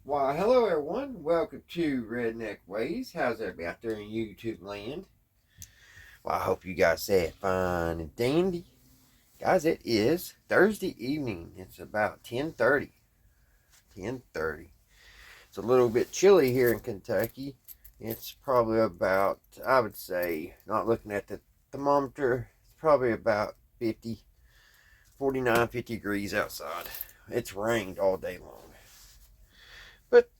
Why, hello everyone. Welcome to Redneck Ways. How's everybody out there in YouTube land? Well, I hope you guys say it fine and dandy. Guys, it is Thursday evening. It's about 10:30. 10:30. It's a little bit chilly here in Kentucky. It's probably about, I would say, not looking at the thermometer, it's probably about 50, 49, 50 degrees outside. It's rained all day long. But,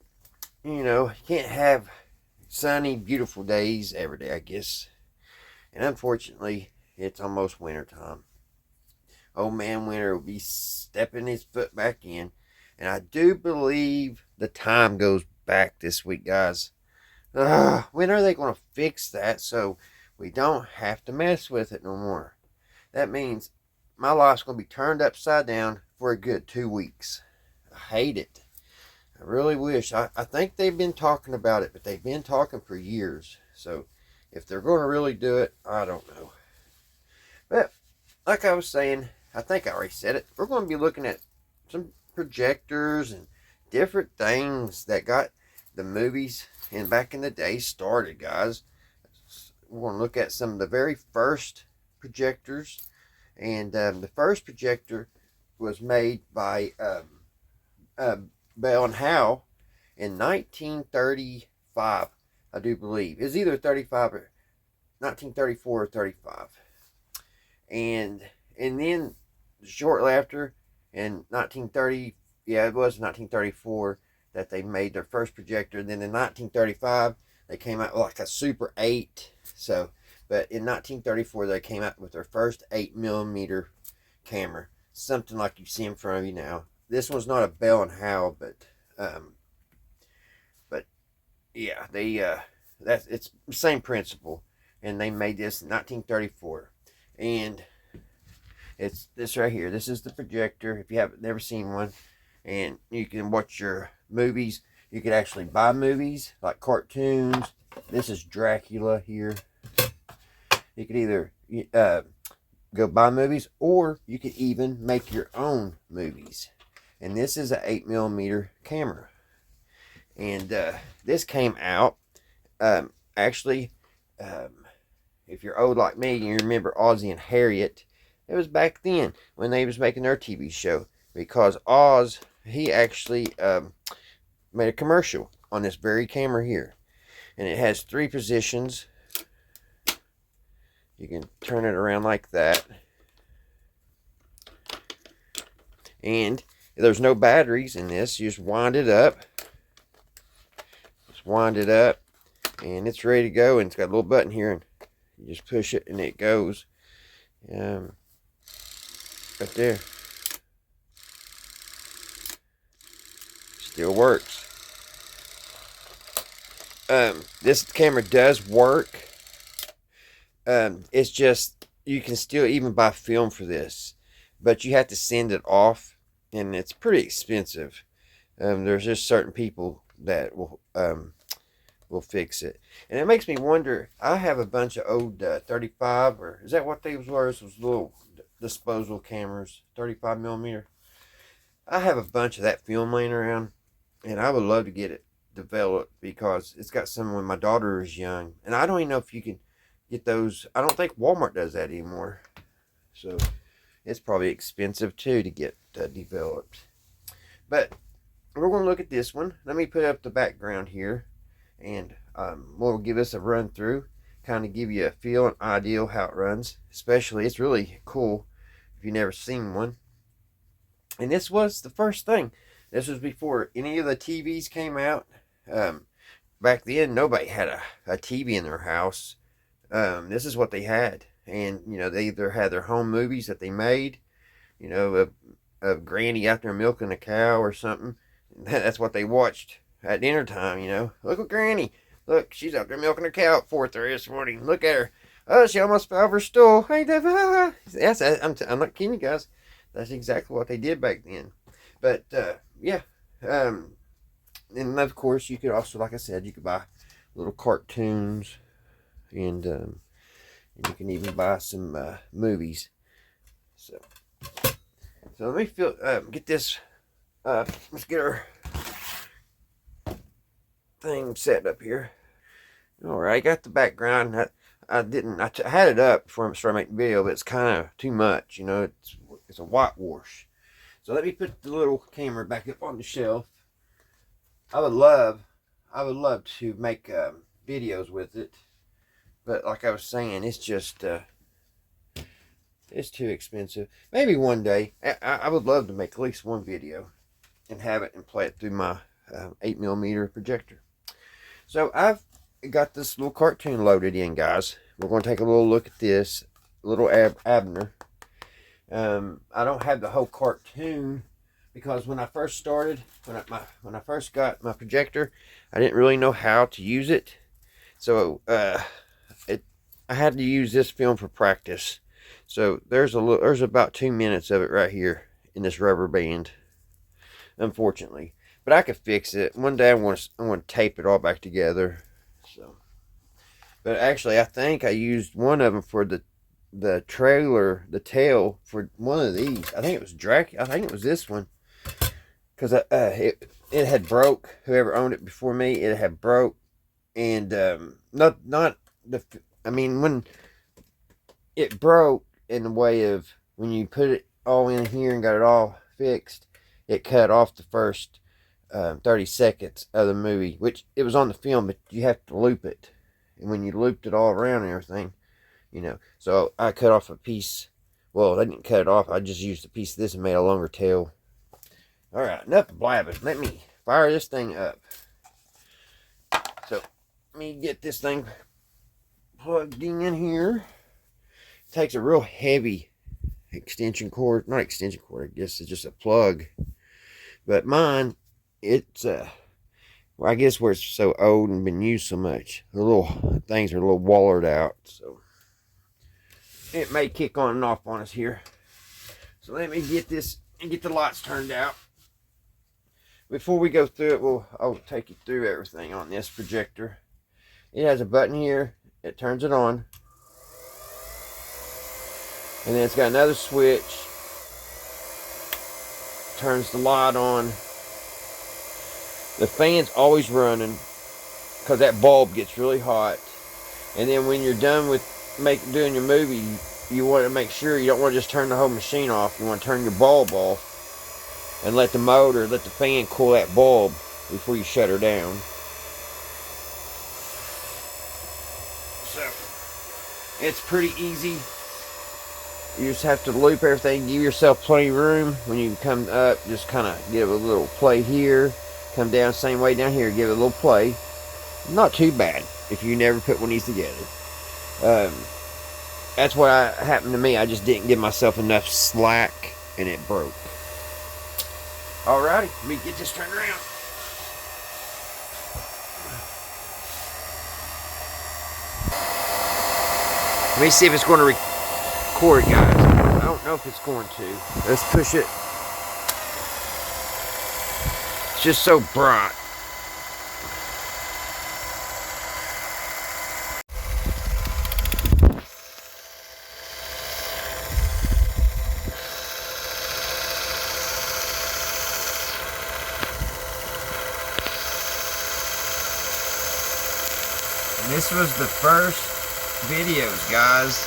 you can't have sunny, beautiful days every day, I guess. And unfortunately, it's almost winter time. Old man winter will be stepping his foot back in. And I do believe the time goes back this week, guys. When are they going to fix that so we don't have to mess with it no more? That means my life's going to be turned upside down for a good 2 weeks. I hate it. I really wish. I think they've been talking about it, but they've been talking for years. So if they're going to really do it, I don't know. But like I was saying, I think I already said it. We're going to be looking at some projectors and different things that got the movies and back in the day started, guys. We're going to look at some of the very first projectors. And the first projector was made by Bell and Howell in 1935, I do believe. It's either 35 or 1934 or 35. And then shortly after, in 1930, yeah, it was 1934 that they made their first projector. And then in 1935, they came out with like a Super 8. But in 1934, they came out with their first 8mm camera, something like you see in front of you now. This one's not a Bell and Howell, but yeah, it's the same principle, and they made this in 1934, and it's this right here. This is the projector. If you haven't never seen one, and you can watch your movies. You could actually buy movies like cartoons. This is Dracula here. You could either go buy movies, or you could even make your own movies. And this is an 8mm camera. And this came out, actually, if you're old like me and you remember Ozzie and Harriet, it was back then when they was making their TV show. Because Oz, he actually made a commercial on this very camera here. And it has 3 positions. You can turn it around like that. And there's no batteries in this. You just wind it up. Just wind it up. And it's ready to go. And it's got a little button here. And you just push it and it goes. Right there. Still works. This camera does work. It's just, you can still even buy film for this. But you have to send it off, and it's pretty expensive. There's just certain people that will fix it, and it makes me wonder. I have a bunch of old 35, or is that what they were? Those little disposable cameras, 35mm. I have a bunch of that film laying around, and I would love to get it developed because it's got some when my daughter is young, and I don't even know if you can get those. I don't think Walmart does that anymore, so it's probably expensive too to get developed. But we're going to look at this one. Let me put up the background here, and we'll give us a run through, kind of give you a feel and idea how it runs. Especially, it's really cool if you've never seen one. And this was the first thing. This was before any of the TVs came out. Back then, nobody had a TV in their house. This is what they had. And, they either had their home movies that they made, of Granny out there milking a cow or something. That's what they watched at dinner time, Look at Granny. Look, she's out there milking her cow at 4:30 this morning. Look at her. Oh, she almost fell over her stool. Hey, I'm not kidding you guys. That's exactly what they did back then. But, yeah. And, of course, you could also, like I said, you could buy little cartoons. And you can even buy some movies. So let me get this. Let's get our thing set up here. All right, got the background. I had it up before I started making the video, but it's kind of too much. You know, it's a whitewash. So let me put the little camera back up on the shelf. I would love to make videos with it, but like I was saying, it's just it's too expensive. Maybe one day. I would love to make at least one video and have it and play it through my 8mm projector. So I've got this little cartoon loaded in, guys. We're going to take a little look at this little Abner. I don't have the whole cartoon because when I first started, when I first got my projector, I didn't really know how to use it. So I had to use this film for practice. So there's about 2 minutes of it right here in this rubber band, unfortunately. But I could fix it. One day I want to tape it all back together. So, but actually, I think I used one of them for the trailer, the tail for one of these. I think it was I think it was this one, because it had broke. Whoever owned it before me, it had broke, and I mean, when it broke in the way of when you put it all in here and got it all fixed, it cut off the first 30 seconds of the movie, which it was on the film, but you have to loop it. And when you looped it all around and everything, you know, so I cut off a piece. Well, I didn't cut it off. I just used a piece of this and made a longer tail. All right, enough blabbing. Let me fire this thing up. So let me get this thing plugged in here. It takes a real heavy extension cord. Not extension cord, I guess it's just a plug. But mine, it's well, I guess where it's so old and been used so much, the little things are a little wallered out, so it may kick on and off on us here. So let me get this and get the lights turned out. Before we go through it, I'll take you through everything on this projector. It has a button here. It turns it on. And then it's got another switch. Turns the light on. The fan's always running because that bulb gets really hot. And then when you're done with doing your movie, you want to make sure you don't want to just turn the whole machine off. You want to turn your bulb off and let the fan cool that bulb before you shut her down. So it's pretty easy. You just have to loop everything, give yourself plenty of room. When you come up, just kind of give a little play here. Come down same way down here, give it a little play. Not too bad if you never put one of these together. That's what happened to me. I just didn't give myself enough slack and it broke. Alrighty, let me get this turned around. Let me see if it's going to record, guys. I don't know if it's going to. Let's push it. It's just so bright. And this was the first videos, guys.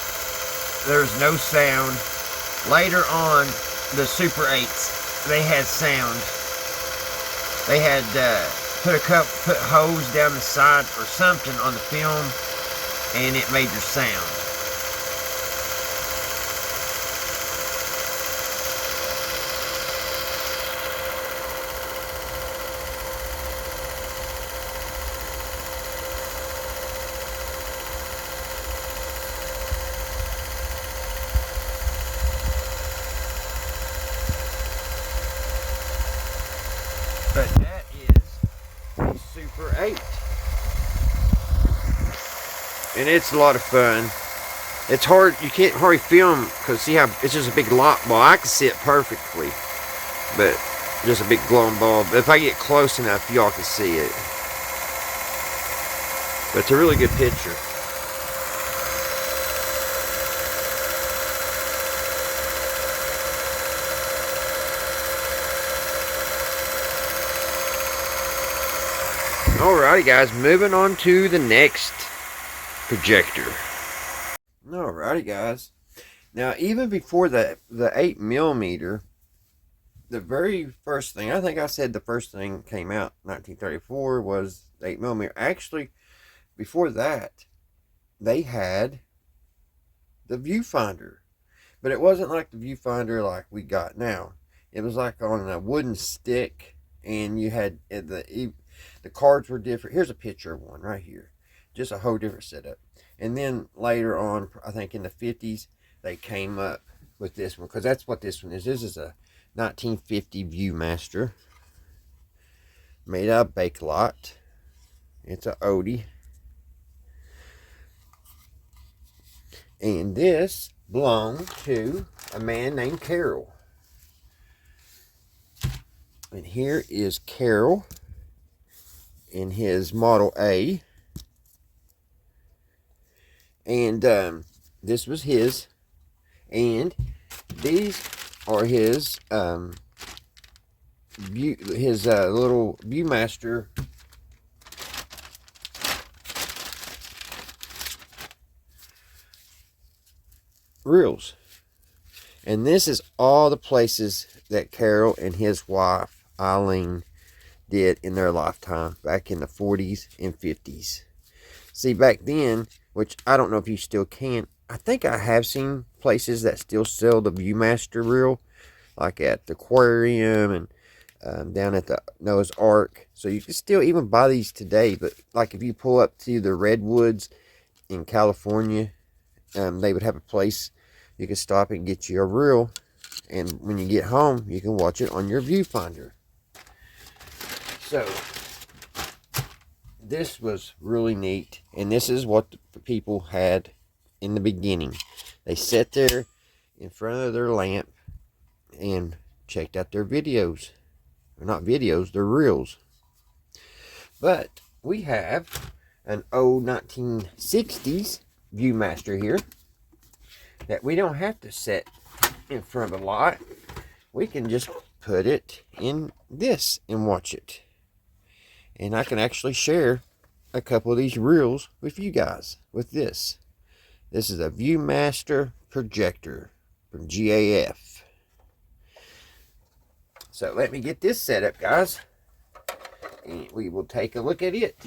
There's no sound. Later on, the Super 8s, they had sound. They had put hose down the side or something on the film, and it made your sound. But that is a Super 8. And it's a lot of fun. It's hard, you can't hardly film because see how it's just a big light bulb. I can see it perfectly, but just a big glowing bulb. If I get close enough, y'all can see it. But it's a really good picture. Alrighty guys, moving on to the next projector. Alrighty guys. Now even before the 8mm, the very first thing, I think I said the first thing came out 1934 was the 8mm. Actually, before that, they had the viewfinder. But it wasn't like the viewfinder like we got now. It was like on a wooden stick, and you had the cards were different. Here's a picture of one right here. Just a whole different setup. And then later on, I think in the 50s, they came up with this one, because that's what this one is. This is a 1950 Viewmaster made out of Bakelot. It's a Odie. And this belonged to a man named Carroll. And here is Carroll in his Model A. And this was his. And these are his little Viewmaster reels. And this is all the places that Carroll and his wife Eileen did in their lifetime back in the 40s and 50s. See, back then, which I don't know if you still can, I think I have seen places that still sell the Viewmaster reel, like at the aquarium and down at the Noah's Ark. So you can still even buy these today. But like if you pull up to the Redwoods in California, they would have a place you can stop and get you a reel. And when you get home, you can watch it on your viewfinder. So this was really neat. And this is what the people had in the beginning. They sat there in front of their lamp and checked out their videos. Or not videos, they're reels. But we have an old 1960s Viewmaster here that we don't have to set in front of a lot. We can just put it in this and watch it. And I can actually share a couple of these reels with you guys with this. This is a Viewmaster projector from GAF. So let me get this set up, guys, and we will take a look at it.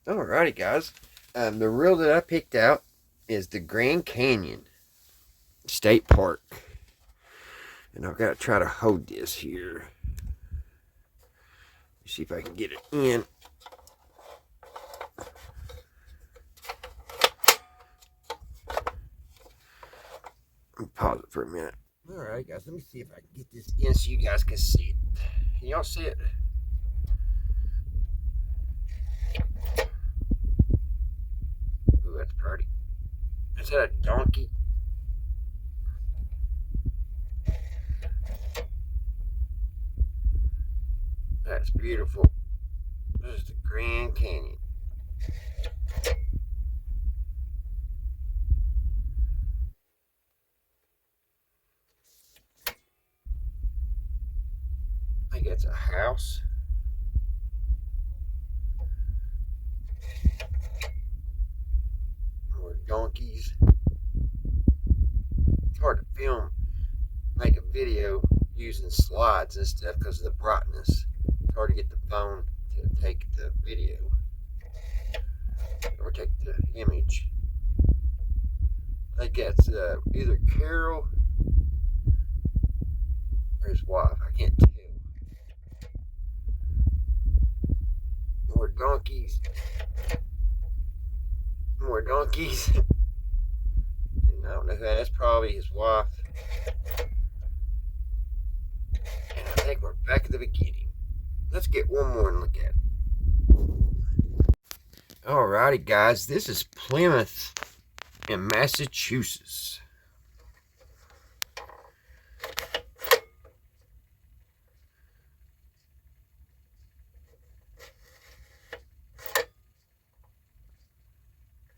Alrighty, guys. The reel that I picked out is the Grand Canyon State Park. And I've got to try to hold this here. See if I can get it in. Let me pause it for a minute. Alright, guys, let me see if I can get this in so you guys can see it. Can y'all see it? Ooh, that's pretty. Is that a donkey? That's beautiful. This is the Grand Canyon. I think it's a house. More donkeys. It's hard to film, make a video using slides and stuff because of the brightness. It's hard to get the phone to take the video or take the image. I think that's either Carroll or his wife. I can't tell. More donkeys. More donkeys. And I don't know who that's probably his wife. And I think we're back at the beginning. Let's get one more and look at it. Alrighty, guys. This is Plymouth in Massachusetts.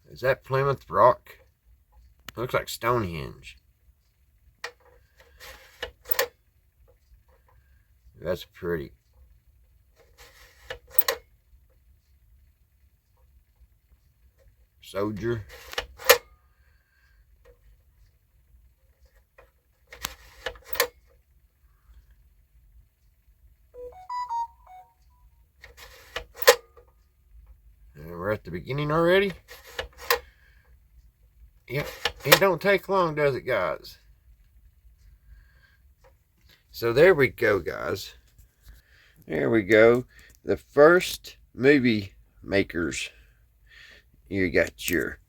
Is that Plymouth Rock? Looks like Stonehenge. That's pretty. Soldier. And we're at the beginning already. Yep, it don't take long, does it, guys? So there we go, guys. There we go. The first movie makers. You got your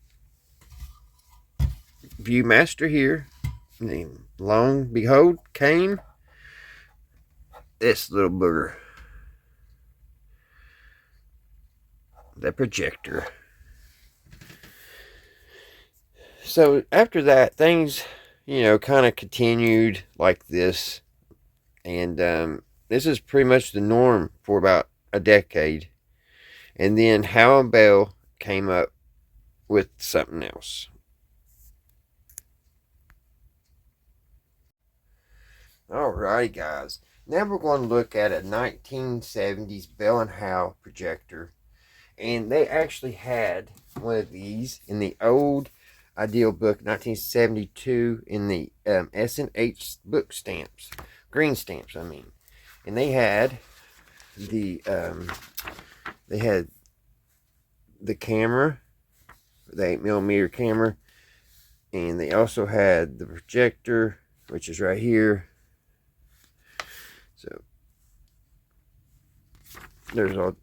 Viewmaster here. And long behold came this little booger. The projector. So after that, things, kind of continued like this. And this is pretty much the norm for about a decade. And then Hal and Bell came up with something else. Alright, guys. Now we're going to look at a 1970s Bell and Howell projector. And they actually had one of these in the old Ideal book, 1972, in the S&H book stamps. Green stamps, I mean. And they had the camera, the 8mm camera, and they also had the projector, which is right here. So there's a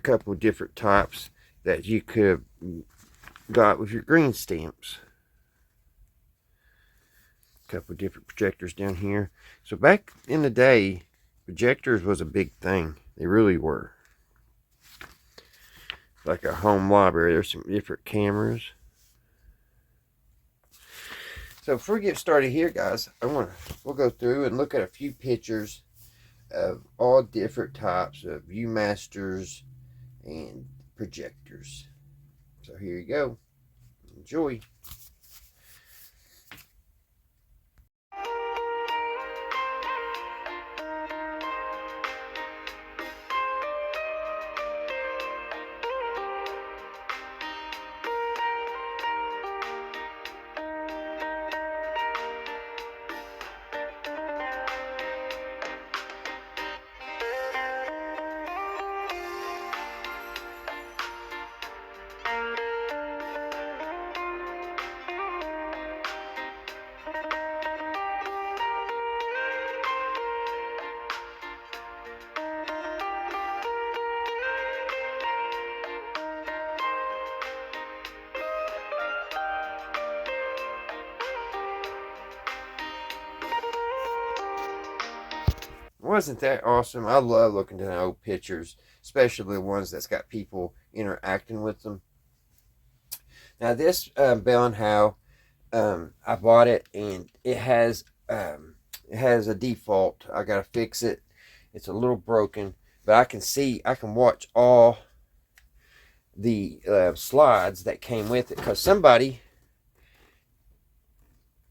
couple of different types that you could have got with your green stamps. A couple of different projectors down here. So back in the day, projectors was a big thing. They really were. Like a home library. There's some different cameras. So before we get started here, guys, we'll go through and look at a few pictures of all different types of Viewmasters and projectors. So here you go. Enjoy. Wasn't that awesome? I love looking at old pictures, especially the ones that's got people interacting with them. Now this Bell and Howell, I bought it and it has a default. I gotta fix it. It's a little broken, but I can watch all the slides that came with it, because somebody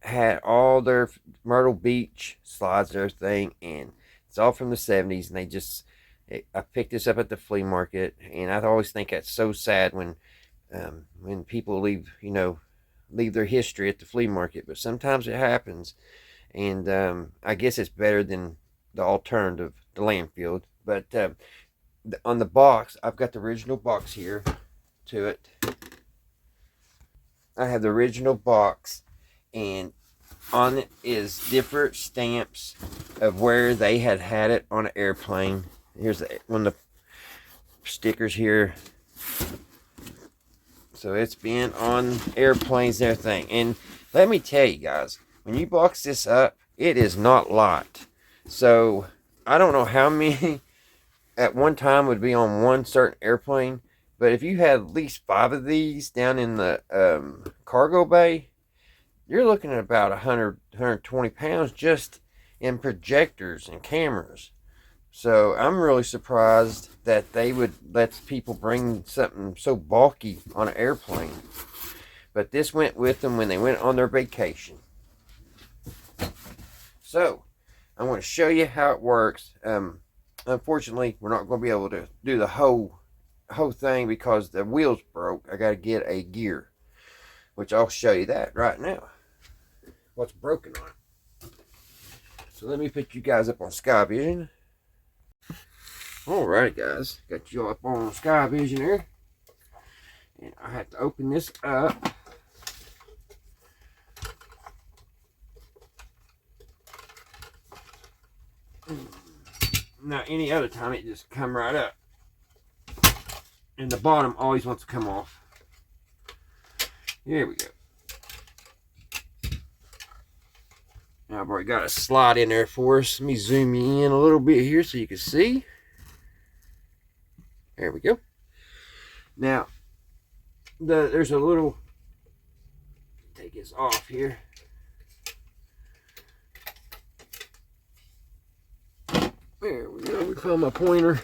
had all their Myrtle Beach slides and everything, and it's all from the 70s, and I picked this up at the flea market, and I always think that's so sad when people leave their history at the flea market, but sometimes it happens, and I guess it's better than the alternative, the landfill. But on the box, I've got the original box here to it. I have the original box, and on it is different stamps of where they had it on an airplane. Here's one of the stickers here. So it's been on airplanes and everything. And let me tell you guys, when you box this up, it is not light. So I don't know how many at one time would be on one certain airplane, but if you had at least 5 of these down in the cargo bay, you're looking at about 120 pounds just in projectors and cameras. So I'm really surprised that they would let people bring something so bulky on an airplane. But this went with them when they went on their vacation. So I'm going to show you how it works. Unfortunately, we're not going to be able to do the whole thing because the wheels broke. I got to get a gear, which I'll show you that right now. What's broken on it. So let me put you guys up on Sky Vision. Alright guys, got you up on Sky Vision here. And I have to open this up. Now any other time it just come right up. And the bottom always wants to come off. Here we go. Now I've already got a slide in there for us. Let me zoom you in a little bit here so you can see. There we go. Now, there's a little, take this off here. There we go, we found my pointer.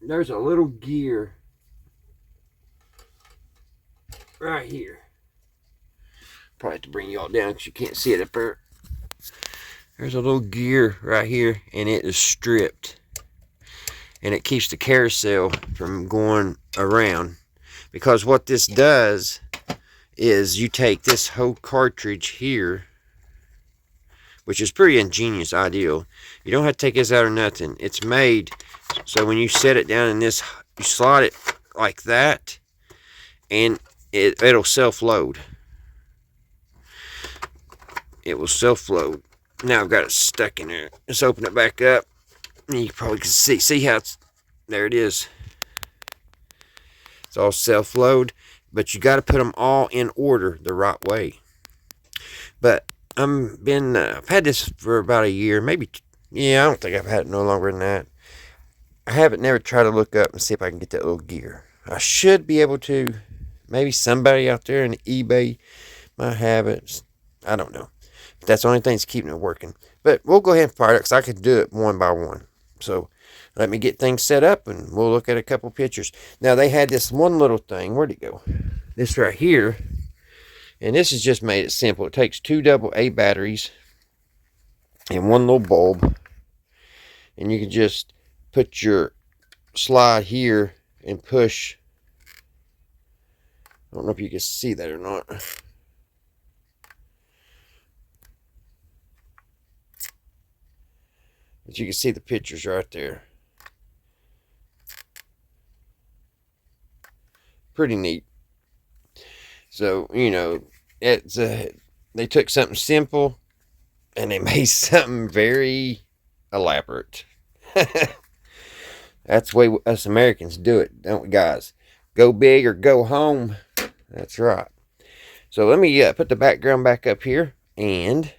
There's a little gear right here. Probably have to bring y'all down because you can't see it up there. There's a little gear right here, and it is stripped. And it keeps the carousel from going around. Because what this does is you take this whole cartridge here, which is pretty ingenious, ideal. You don't have to take this out or nothing. It's made so when you set it down in this, you slide it like that, and it'll self-load. It will self-load. Now I've got it stuck in there. Let's open it back up. And you probably can see how it's, there it is. It's all self-load, but you got to put them all in order the right way. But I've had this for about a year, maybe. Yeah, I don't think I've had it no longer than that. I haven't never tried to look up and see if I can get that little gear. I should be able to. Maybe somebody out there in eBay might have it. I don't know. But that's the only thing that's keeping it working. But we'll go ahead and fire it because I could do it one by one. So let me get things set up and we'll look at a couple pictures. Now they had this one little thing. Where'd it go? This right here. And this has just made it simple. It takes 2 AA batteries and one little bulb. And you can just put your slide here and push. I don't know if you can see that or not. But you can see the pictures right there. Pretty neat. So, you know, it's they took something simple and they made something very elaborate. That's the way us Americans do it, don't we, guys? Go big or go home. That's right. So let me put the background back up here, and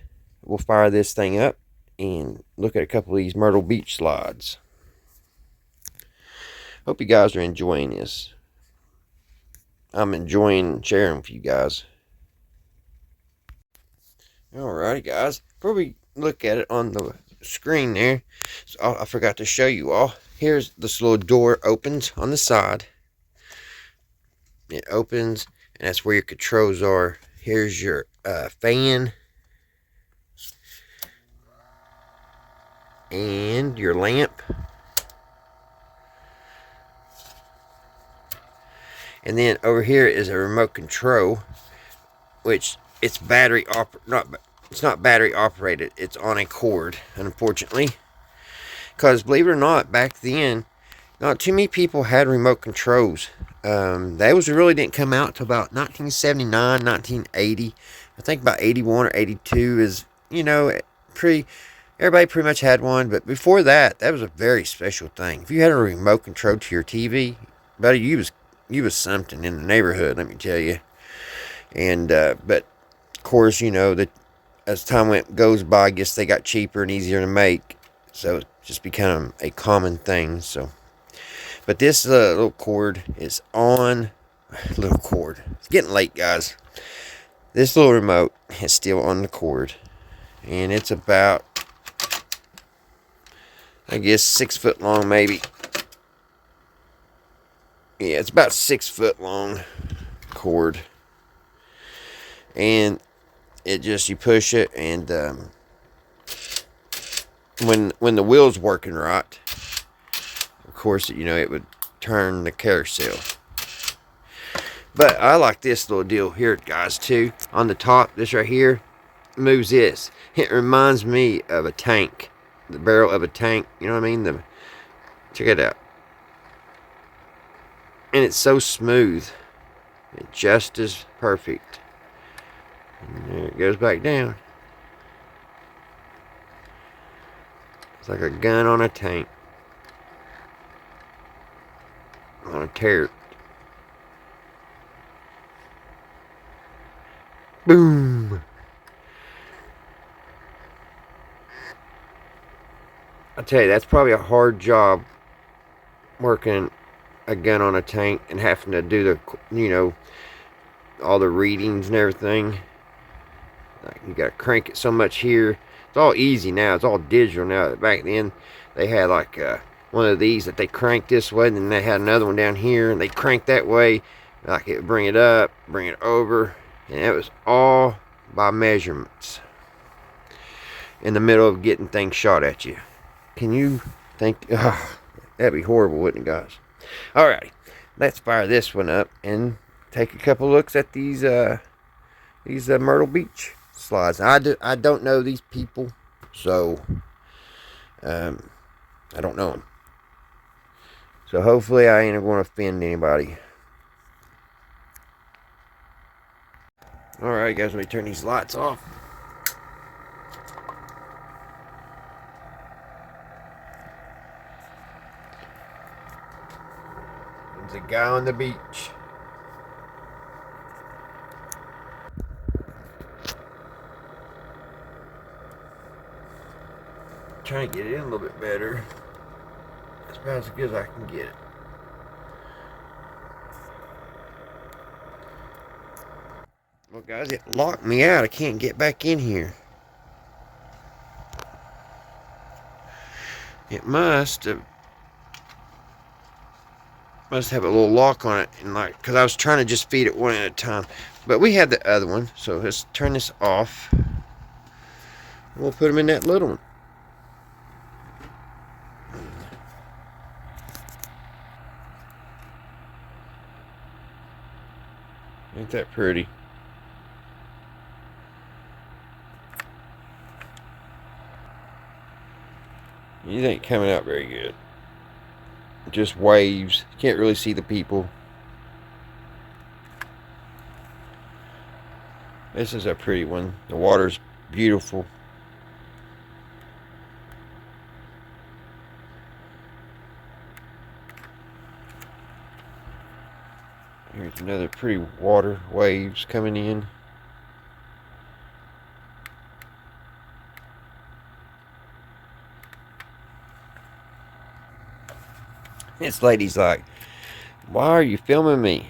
we'll fire this thing up and look at a couple of these Myrtle Beach slides. Hope you guys are enjoying this. I'm enjoying sharing with you guys. Alrighty, guys. Before we look at it on the screen there, so I forgot to show you all. Here's this little door opens on the side. It opens, and that's where your controls are. Here's your fan and your lamp. And then over here is a remote control, which it's it's not battery operated. It's on a cord, unfortunately. Because believe it or not, back then, not too many people had remote controls. Those really didn't come out until about 1979, 1980. I think about 81 or 82 is, you know, everybody pretty much had one. But before that, that was a very special thing. If you had a remote control to your TV, buddy, you was something in the neighborhood, let me tell you. And but of course, you know, that as time goes by, I guess they got cheaper and easier to make, so it's just become a common thing. So, but this little cord is on. Little cord. It's getting late, guys. This little remote is still on the cord, and it's about, I guess, 6 foot long, maybe. Yeah, it's about 6 foot long cord. And it just, you push it, and when the wheel's working right, of course, you know, it would turn the carousel. But I like this little deal here, guys, too. On the top, this right here moves this. It reminds me of a tank, the barrel of a tank. You know what I mean? Check it out. And it's so smooth. It just is perfect. And there it goes back down. It's like a gun on a tank. On a turret. Boom! I tell you, that's probably a hard job working a gun on a tank and having to do the, you know, all the readings and everything. Like, you gotta crank it so much here. It's all easy now. It's all digital now. Back then, they had like one of these that they cranked this way, and then they had another one down here, and they cranked that way. Like, it would bring it up, bring it over, and it was all by measurements. In the middle of getting things shot at you. Can you think? Oh, that'd be horrible, wouldn't it, guys? Alrighty, let's fire this one up and take a couple looks at these Myrtle Beach slides. I don't know these people, so I don't know them. So hopefully I ain't going to offend anybody. Alright, guys, let me turn these lights off. There's a guy on the beach. Trying to get it in a little bit better. That's about as good as I can get it. Well, guys, it locked me out. I can't get back in here. It must have a little lock on it, and like, because I was trying to just feed it one at a time. But we had the other one, so let's turn this off. We'll put them in that little one. Ain't that pretty? It ain't coming out very good. Just waves. Can't really see the people. This is a pretty one. The water's beautiful. Here's another pretty water waves coming in. This lady's like, why are you filming me?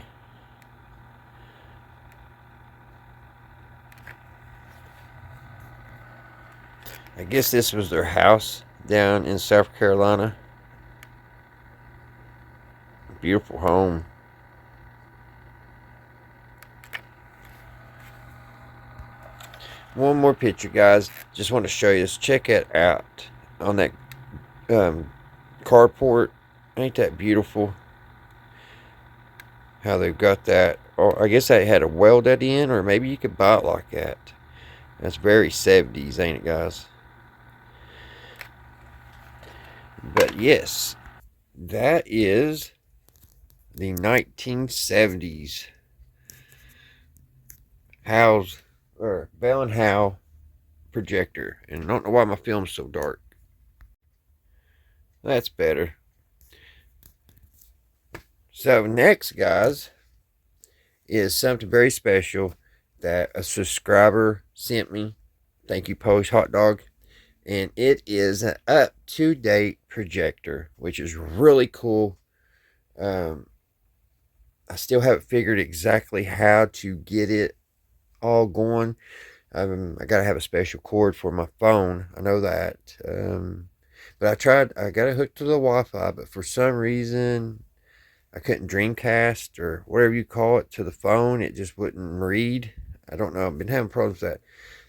I guess this was their house down in South Carolina. Beautiful home. One more picture, guys. Just want to show you this. Check it out on that carport. Ain't that beautiful? How they've got that. Or I guess they had a weld at the end, or maybe you could buy it like that. That's very 70s, ain't it, guys? But yes, that is the 1970s Bell and Howell projector. And I don't know why my film's so dark. That's better. So next, guys, is something very special that a subscriber sent me. Thank you, Polish Hot Dog. And it is an up-to-date projector, which is really cool. I still haven't figured exactly how to get it all going. I got to have a special cord for my phone. I know that. But I got it hooked to the Wi-Fi, but for some reason, I couldn't Dreamcast or whatever you call it to the phone. It just wouldn't read. I don't know. I've been having problems with that.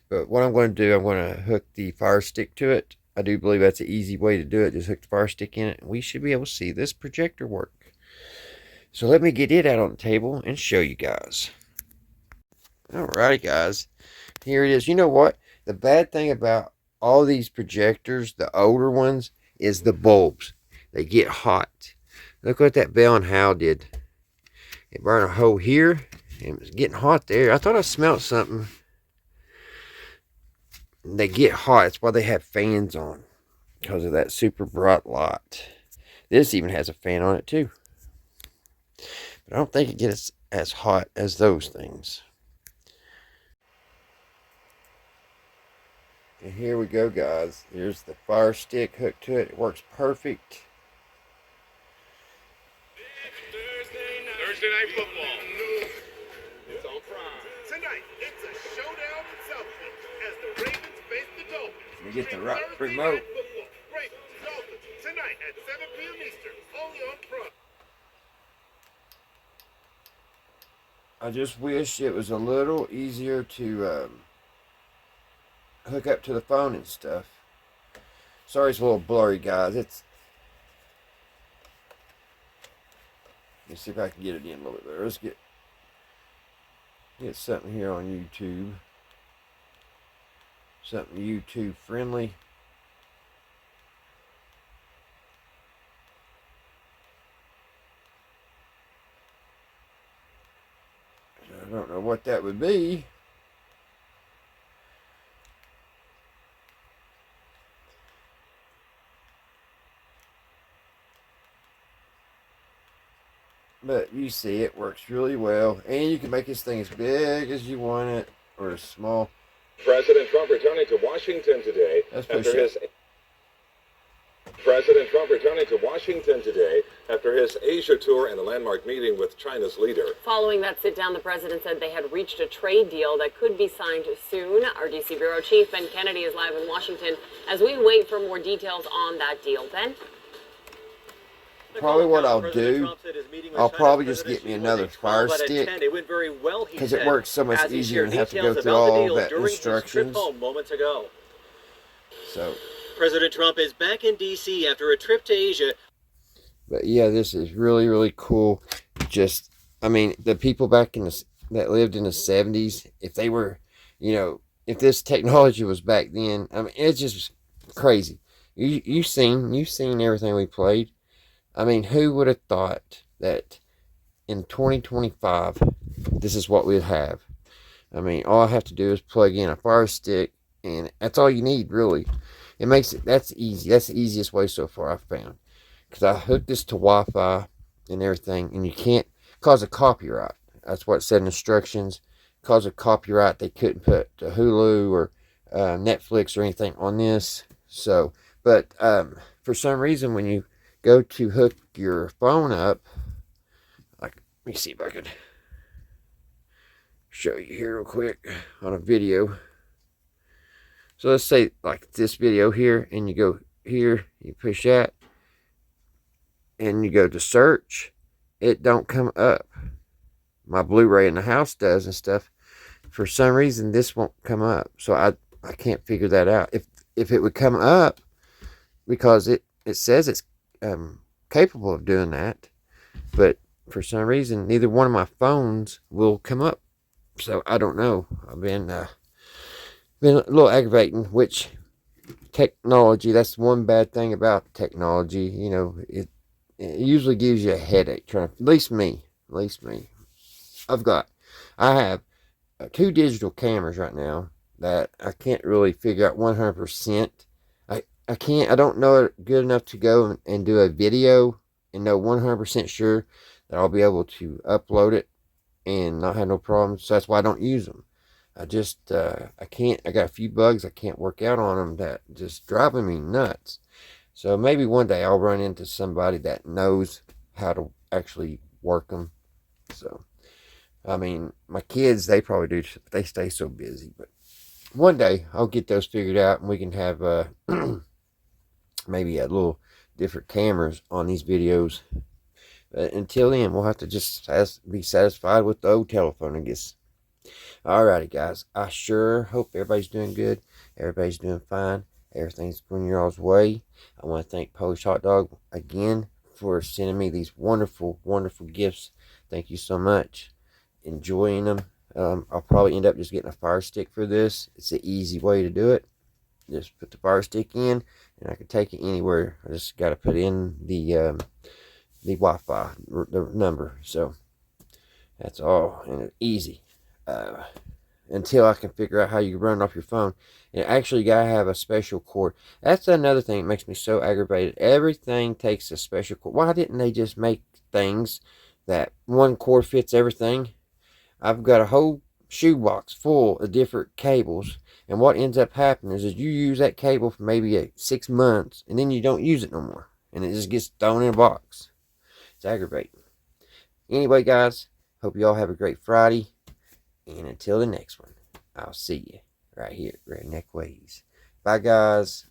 But what I'm going to do, I'm going to hook the Fire Stick to it. I do believe that's an easy way to do it. Just hook the fire stick in it, and we should be able to see this projector work. So let me get it out on the table and show you guys. Alrighty, guys. Here it is. You know what? The bad thing about all these projectors, the older ones, is the bulbs. They get hot. Look what that Bell and Howell did. It burned a hole here. It was getting hot there. I thought I smelled something. They get hot. That's why they have fans on, because of that super bright light. This even has a fan on it too. But I don't think it gets as hot as those things. And here we go, guys. Here's the fire stick hooked to it. It works perfect. Thursday night football. It's on Prime. Tonight, it's a showdown in Southland as the Ravens face the Dolphins. We get the right remote. Ravens, Dolphins, tonight at 7 p.m. Eastern, only on Prime. I just wish it was a little easier to hook up to the phone and stuff. Sorry it's a little blurry, guys. Let's see if I can get it in a little bit better. Let's get something here on YouTube. Something YouTube friendly. I don't know what that would be. But you see it works really well. And you can make this thing as big as you want it, or as small. President Trump returning to Washington today President Trump returning to Washington today after his Asia tour and a landmark meeting with China's leader. Following that sit-down, the president said they had reached a trade deal that could be signed soon. Our D.C. Bureau Chief Ben Kennedy is live in Washington as we wait for more details on that deal. Ben? Probably what I'll do, I'll probably just get me another fire stick, because it works so much easier and have to go through all that instructions. So President Trump is back in D.C. after a trip to Asia. But yeah, this is really, really cool. Just, I mean, the people back in that lived in the 70s, if they were, if this technology was back then, I mean, it's just crazy. You've seen everything we played. I mean, who would have thought that in 2025, this is what we'd have? I mean, all I have to do is plug in a fire stick, and that's all you need, really. It makes it, that's easy. That's the easiest way so far I've found. Because I hooked this to Wi-Fi and everything, and you can't cause a copyright. That's what it said in instructions. Cause a copyright, they couldn't put Hulu or Netflix or anything on this. So, but for some reason, when you go to hook your phone up, like, let me see if I could show you here real quick on a video. So let's say like this video here, and you go here, you push that, and you go to search, it don't come up. My Blu-ray in the house does and stuff. For some reason, this won't come up. So I can't figure that out. If it would come up, because it says it's capable of doing that, but for some reason, neither one of my phones will come up. So I don't know. I've been a little aggravating, which technology, that's one bad thing about technology. It usually gives you a headache. At least me. I have 2 digital cameras right now that I can't really figure out 100%. I don't know it good enough to go and do a video and know 100% sure that I'll be able to upload it and not have no problems. So that's why I don't use them. I just, I can't, I got a few bugs I can't work out on them that just driving me nuts. So maybe one day I'll run into somebody that knows how to actually work them. So, I mean, my kids, they probably do, they stay so busy. But one day I'll get those figured out, and we can have maybe a little different cameras on these videos. But until then, we'll have to just be satisfied with the old telephone, I guess. Alrighty, guys. I sure hope everybody's doing good. Everybody's doing fine. Everything's going your all's way. I want to thank Polish Hot Dog again for sending me these wonderful, wonderful gifts. Thank you so much. Enjoying them. I'll probably end up just getting a fire stick for this. It's an easy way to do it. Just put the fire stick in, and I can take it anywhere. I just got to put in the Wi-Fi, the number. So that's all, and it's easy. Until I can figure out how you run it off your phone. And actually, you gotta have a special cord. That's another thing that makes me so aggravated. Everything takes a special cord. Why didn't they just make things that one cord fits everything? I've got a whole shoebox full of different cables, and what ends up happening is you use that cable for maybe 6 months, and then you don't use it no more, and it just gets thrown in a box. It's aggravating. Anyway, guys, hope you all have a great Friday, and until the next one, I'll see you right here at Redneck Ways. Bye, guys.